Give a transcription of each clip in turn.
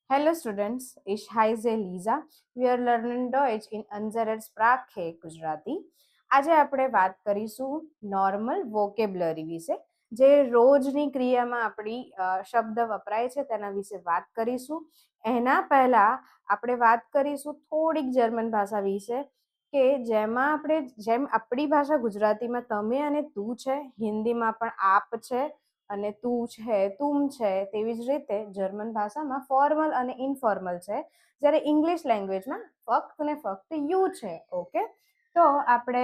Hello students, ich heiße Lisa. We are learning Deutsch in unserer Sprache Gujarati. આજે આપણે વાત કરીશું નોર્મલ વોકેબ્યુલરી વિશે, જે રોજની ક્રિયામાં આપણી શબ્દ વપરાય છે તેના વિશે વાત કરીશું. એના પહેલા આપણે વાત કરીશું થોડીક જર્મન ભાષા વિશે, કે જેમ આપણી ભાષા ગુજરાતીમાં તમે અને તું છે, હિન્દીમાં પણ આપ છે અને તું છે, તુમ છે, તેવી જ રીતે જર્મન ભાષામાં ફોર્મલ અને ઇનફોર્મલ છે, જ્યારે ઇંગ્લિશ લેંગ્વેજમાં ફક્ત ને ફક્ત યુ છે. ઓકે, તો આપણે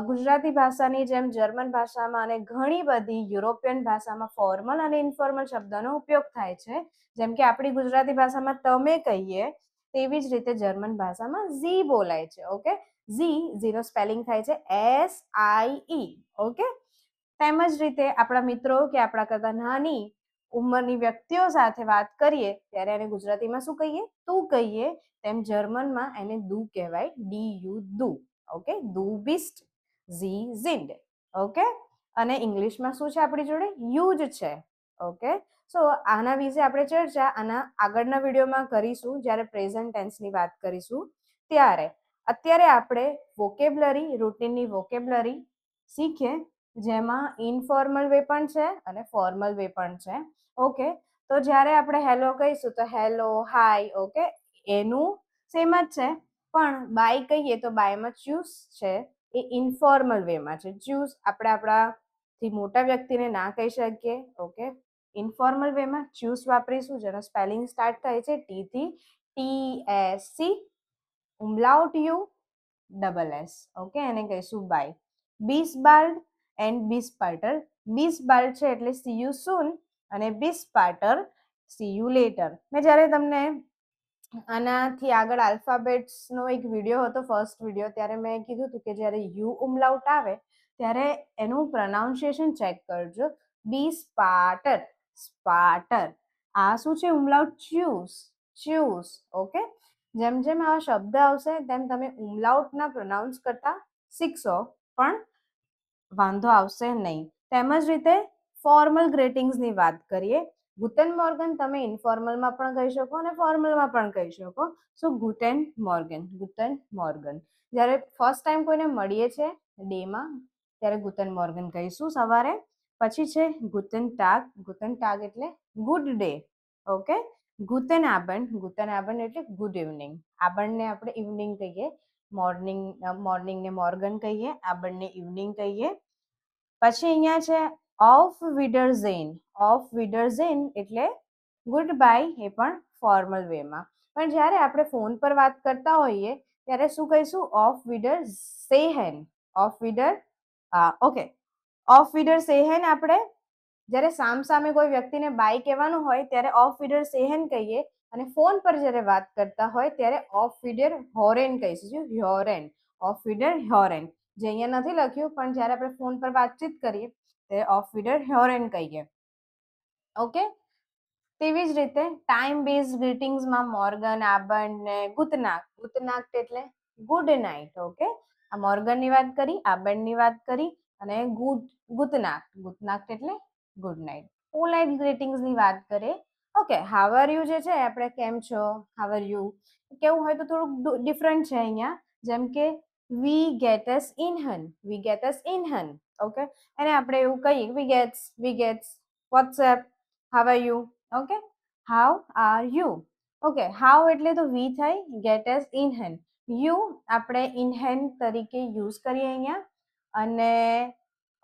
ગુજરાતી ભાષાની જેમ જર્મન ભાષામાં અને ઘણી બધી યુરોપિયન ભાષામાં ફોર્મલ અને ઇનફોર્મલ શબ્દોનો ઉપયોગ થાય છે. જેમ કે આપણી ગુજરાતી ભાષામાં તમે કહીએ તેવી જ રીતે જર્મન ભાષામાં ઝી બોલાય છે. ઓકે, ઝીનો સ્પેલિંગ થાય છે SIE. ઓકે, તેમજ રીતે આપણા મિત્રો કે આપણા કરતા નાની ઉંમરની વ્યક્તિઓ સાથે વાત કરીએ ત્યારે એને ગુજરાતીમાં શું કહીએ? તું કહીએ. તેમ જર્મનમાં એને દુ કહેવાય, DU. ઓકે, દુ બિસ્ટ, ઝી ઝિન્ડ. ઓકે, અને ઇંગ્લિશમાં શું છે આપણી જોડે? યુ જ છે. ઓકે, સો આના વિશે આપણે ચર્ચા આના આગળના વિડીયોમાં કરીશું, જ્યારે પ્રેઝન્ટ ટેન્સની વાત કરીશું ત્યારે. અત્યારે આપણે વોકેબ્યુલરી, રૂટીનની વોકેબ્યુલરી શીખીએ, જેમાં ઇનફોર્મલ વે પણ છે અને ફોર્મલ વે પણ છે. ઓકે, તો જ્યારે આપણે હેલો કહીશું તો હેલો, હાય, ઓકે, એનું સેમ જ છે. પણ બાય કહીએ તો બાયમાં ચૂઝ છે, એ ઇનફોર્મલ વેમાં છે. ચૂઝ આપણે આપણાથી મોટા વ્યક્તિને ના કહી શકીએ. ઓકે, ઇનફોર્મલ વેમાં ચૂઝ વાપરીશું, જેનો સ્પેલિંગ સ્ટાર્ટ થાય છે ટી થી, TSC, umlaut U, double S. Okay, એને કહીશું બાય. બીસબાલ્ડ એન્ડ બીસપાર્ટર. બીસબાલ્ડ છે એટલે સી યુ સૂન, અને બીસપાર્ટર સી યુ લેટર. મેં જ્યારે તમને આનાથી આગળ આલ્ફાબેટ્સનો એક વિડીયો હતો, ફર્સ્ટ વિડીયો, ત્યારે મેં કીધું હતું કે જ્યારે યુ ઉમલાઉટ આવે ત્યારે એનું પ્રોનાઉન્સિએશન ચેક કરજો. બીસપાર્ટર, સ્પાર્ટર. આ શું છે? ઉમલાઉટ ચ્યુઝ. ઓકે, જેમ જેમ આવા શબ્દ આવશે તેમ તમે ઉમલાઉટના પ્રોનાઉન્સ કરતા શીખશો, પણ વાંધો આવશે નહીં. તેમજ રીતે ફોર્મલ ગ્રીટિંગ્સની વાત કરીએ. ગુટેન મોર્ગન તમે ઇનફોર્મલમાં પણ કહી શકો અને ફોર્મલમાં પણ કહી શકો. સો ગુટેન મોર્ગન. જ્યારે ફર્સ્ટ ટાઈમ કોઈને મળીએ છે ડેમાં, ત્યારે ગુટેન મોર્ગન કહીશું સવારે. પછી છે ગુટેન ટાગ એટલે ગુડ ડે. ઓકે, ગુટેન આબન્ડ એટલે ગુડ ઇવનિંગ. આબન્ડને આપણે ઇવનિંગ કહીએ, મોર્નિંગને મોર્ગન કહીએ, આબન્ડને ઇવનિંગ કહીએ. પછી અહીંયા છે ઓફ વિડરઝેન એટલે ગુડ બાય, એ પણ ફોર્મલ વેમાં. પણ જ્યારે આપણે ફોન પર વાત કરતા હોઈએ ત્યારે શું કહીશું? ઓફ વિડર સેહેન. આપણે જ્યારે સામે કોઈ વ્યક્તિને બાય કહેવાનું હોય ત્યારે ઓફ વિડર સેહેન કહીએ, અને ફોન પર જ્યારે વાત કરતા હોય ત્યારે ઓફ વિડર હોરેન કહીશું. ઓફ વિડર હોરેન, જે અહીંયા નથી લખ્યું, પણ જ્યારે આપણે ફોન પર વાતચીત કરીએ ત્યારે ઓફ વિડર હોરેન કહીએ. ઓકે, તેવી જ રીતે ટાઈમ બેઝ ગ્રીટિંગ્સમાં મોર્ગન, આબન્ડ ને ગુતનાક્ટ એટલે ગુડ નાઇટ. ઓકે, આ મોર્ગનની વાત કરી, આબન્ડની વાત કરી, અને ગુતનાક્ટ એટલે ગુડ નાઇટ. પોલાઇટ ગ્રીટિંગ્સની વાત કરીએ. ઓકે, હાવ આર યુ જે છે આપણે કેમ છો, હાવ આર યુ કેવું હોય તો થોડુંક ડિફરન્ટ છે અહીંયા. જેમ કે વી ગેટ અસ ઇન. ઓકે, એને આપણે એવું કહીએ વી ગેટ્સ વોટ્સએપ, how are you. Okay, how are you. Okay, how એટલે તો વી થાય, ગેટ અસ ઇન હેન્ડ. યુ આપણે ઇન હેન્ડ તરીકે યુઝ કરીએ અહીંયા. અને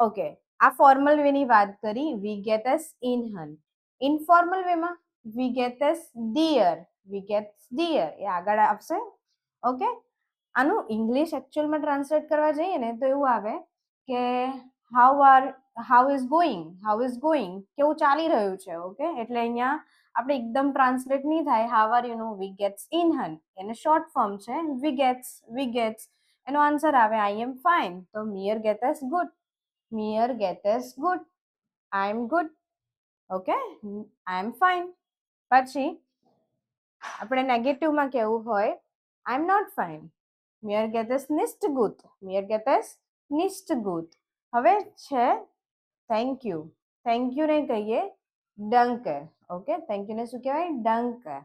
ઓકે, આ ફોર્મલ વે ની વાત કરી, વી ગેટ અસ ઇન હેન્ડ. ઇનફોર્મલ વેમાં વી ગેટ અસ ડિયર, એ આગળ આવશે. ઓકે, આનું ઇંગ્લિશ એકચ્યુઅલમાં ટ્રાન્સલેટ કરવા જઈએ ને તો એવું આવે કે હાઉ ઇઝ ગોઈંગ, કેવું ચાલી રહ્યું છે. ઓકે, એટલે અહીંયા આપણે એકદમ ટ્રાન્સલેટ નહીં થાય. How are you know we gets in હન, એને શોર્ટ ફોર્મ છે વી ગેટ્સ. એનો આન્સર આવે આઈ એમ ફાઇન. તો મિયર ગેટસ ગુડ, I am good. Okay, I am fine. પછી આપણે નેગેટિવમાં કેવું હોય, આઈ એમ નોટ ફાઇન. મિયર ગેટસ નિસ્ટ ગુડ. હવે છે થેન્ક યુ ને કહીએ ડંકે. ઓકે, થેન્ક યુ ને શું કહેવાય? ડંકે.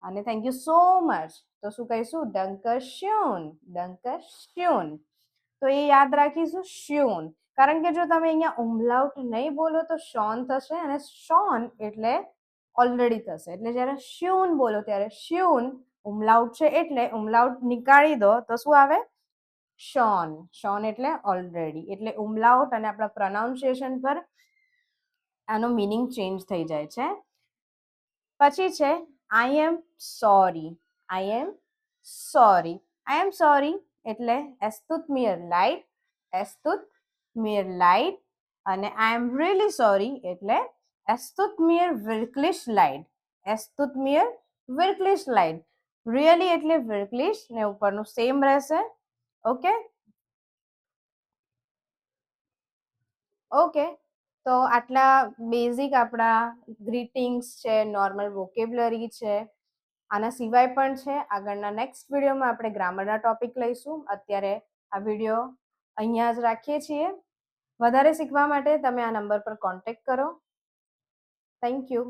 અને થેન્ક યુ સો મચ તો શું કહીશું? ડંકશ્યુન, ડંકશ્યુન. તો એ યાદ રાખીશું શ્યુન, કારણ કે જો તમે અહીંયા ઉમલાઉટ નહીં બોલો તો શોન થશે, અને શોન એટલે ઓલરેડી થશે. એટલે જ્યારે શ્યુન બોલો ત્યારે શ્યુન ઉમલાઉટ છે એટલે ઉમલાઉટ નીકાળી દો તો શું આવે? શોન. શોન એટલે ઓલરેડી. એટલે ઉમલાઉટ અને આપણા પ્રોનાઉન્સિએશન પર આનો મીનિંગ ચેન્જ થઈ જાય છે. પછી છે I am sorry. I am sorry. I am sorry એટલે es tut mir leid, es tut mir leid. અને આઈ એમ રિયલી સોરી એટલે es tut mir wirklich leid, es tut mir wirklich leid. Really એટલે wirklich ને ઉપરનું same રહેશે. Okay okay, તો આટલા basic આપણા ગ્રીટિંગ્સ છે, નોર્મલ વોકેબ્લરી છે. આના સિવાય પણ છે. આગળના નેક્સ્ટ વિડીયોમાં આપણે ગ્રામરના ટોપિક લઈશું. અત્યારે આ વિડીયો અહીંયા જ રાખીએ છીએ. વધારે શીખવા માટે તમે આ નંબર પર કોન્ટેક્ટ કરો. Thank you.